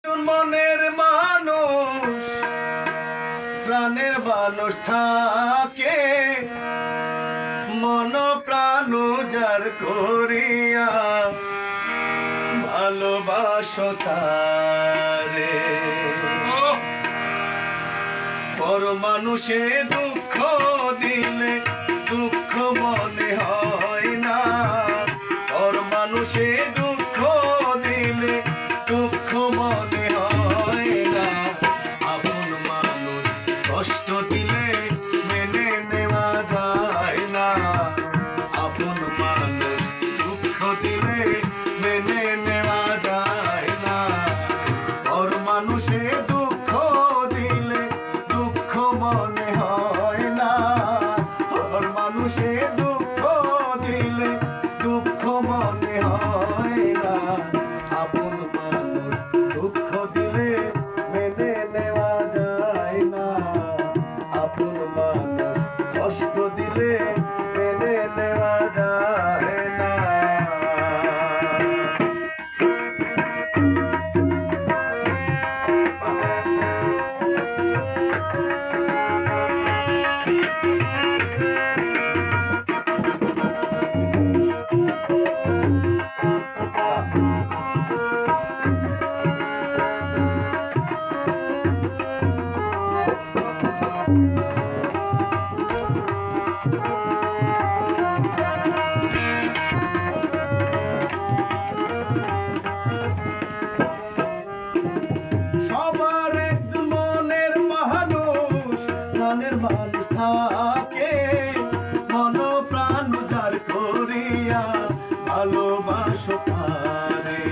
মনের মানুষ প্রাণের মানুষ থাকে মন প্রাণ যার করিয়া ভালোবাসো তারে। পর মানুষে দুঃখ দিলে দুঃখ মনে হয় না, পর মানুষে দুঃখ দিলে দুঃখ মনে হয় না। আপন মানুষ কষ্ট দিলে মেনে নেওয়া যায় না, আপন মানুষ দুঃখ দিলে মেনে নেওয়া যায় না। পর মানুষে দুঃখ দিলে দুঃখ মনে হয় না, পর মানুষে দুঃখ দিলে দুঃখ মনে হয় না। আপন মানুষ দুঃখ দিলে মেনে নেওয়া যায় না, আপন মানুষ কষ্ট দিলে মেনে নেওয়া যায় না। সবার একজন মনের মানুষ প্রাণের মানুষ থাকে মন প্রাণ যার করিয়া ভালোবাসো তারে।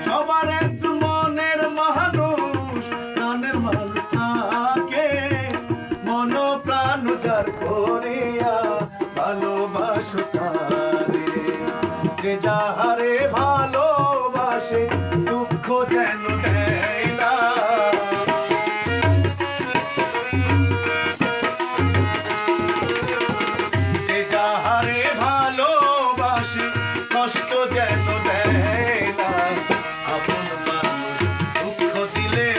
সবার একজন মনের মানুষ প্রাণের মানুষ থাকে মন প্রাণ যার করিয়া ভালোবাসো তারে। যে যাহারে ভালোবাসে দুঃখ যেন দেয় না, যে যাহারে ভালোবাসে কষ্ট যেন দেয় না। আপন মানুষ দুঃখ দিলে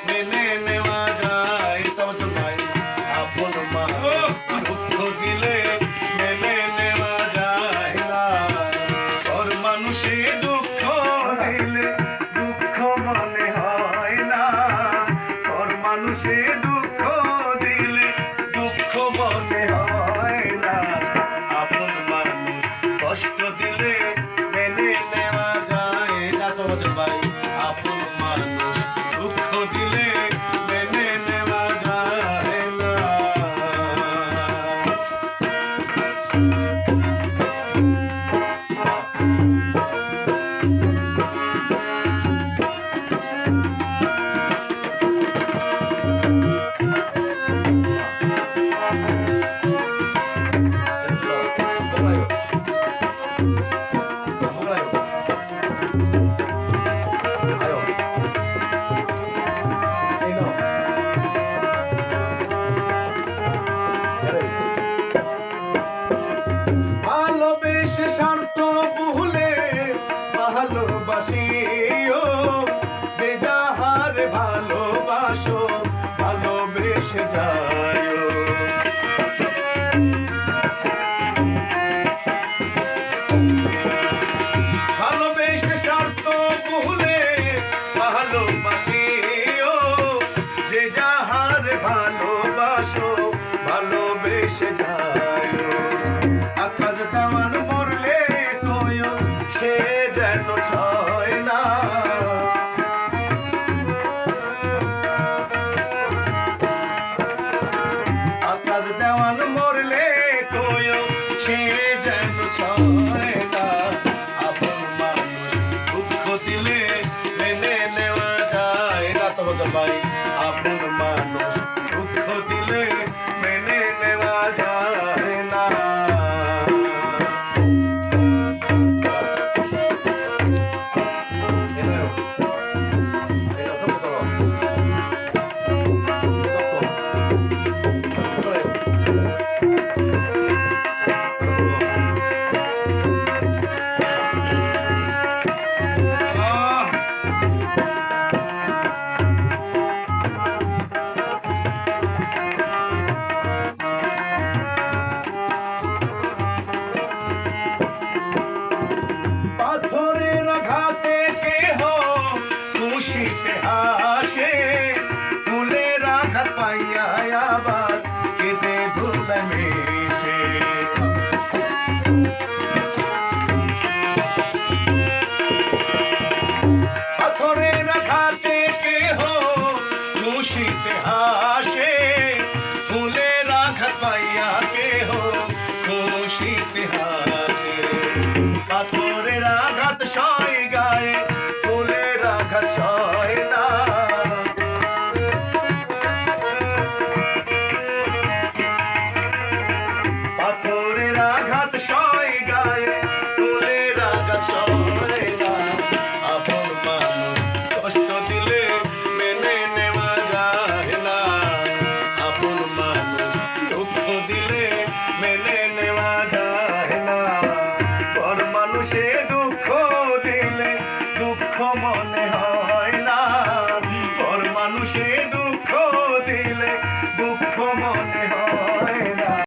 মেনে নেওয়া যায় তত ভাই, আপন মানুষ দুঃখ দিলে মেনে নেওয়া যায় না। পর মানুষে দুঃখ দিলে দুঃখ মনে হয় না, পর মানুষে দুঃখ দিলে দুঃখ মনে হয় না। আপন মানুষ কষ্ট দিলে মেনে নেওয়া যায় না তত ভাই, আপন মানুষ দুঃখ দিলে মেনে নেওয়া যায় না। ভালোবেসে স্বার্থ ভুলে ভালোবাসিও, যে যাহারে ভালোবাসো ভালোবেসে যায়। ভালোবেসে স্বার্থ ভুলে ভালোবাসিও, যে যাহারে ভালোবাসো ভালোবেসে যায়। আকাশ তেমন মরলে কয় সে যেন ছয় না, আকাশ দেওয়ান মরলে কয় সে যেন ছয় না। আপন মানুষ দুঃখ দিলে মেনে নেওয়া যায় না তত ভাই, আপন মানুষ দুঃখ দিলে মেনে নেওয়া যায় না। লাগে। পাথরের আঘাত সয় গায়ে, ফুলের আঘাত সয় না। পাথরের আঘাত সয় গায়ে, ফুলের আঘাত সয় না। আপন মানুষ কষ্ট দিলে মেনে নেওয়া যায় না। আপন মানুষ দুঃখ দিলে মেনে নেওয়া যায় না। পর মানুষে দুঃখ দিলে দুঃখ মনে হয় না। পর মানুষে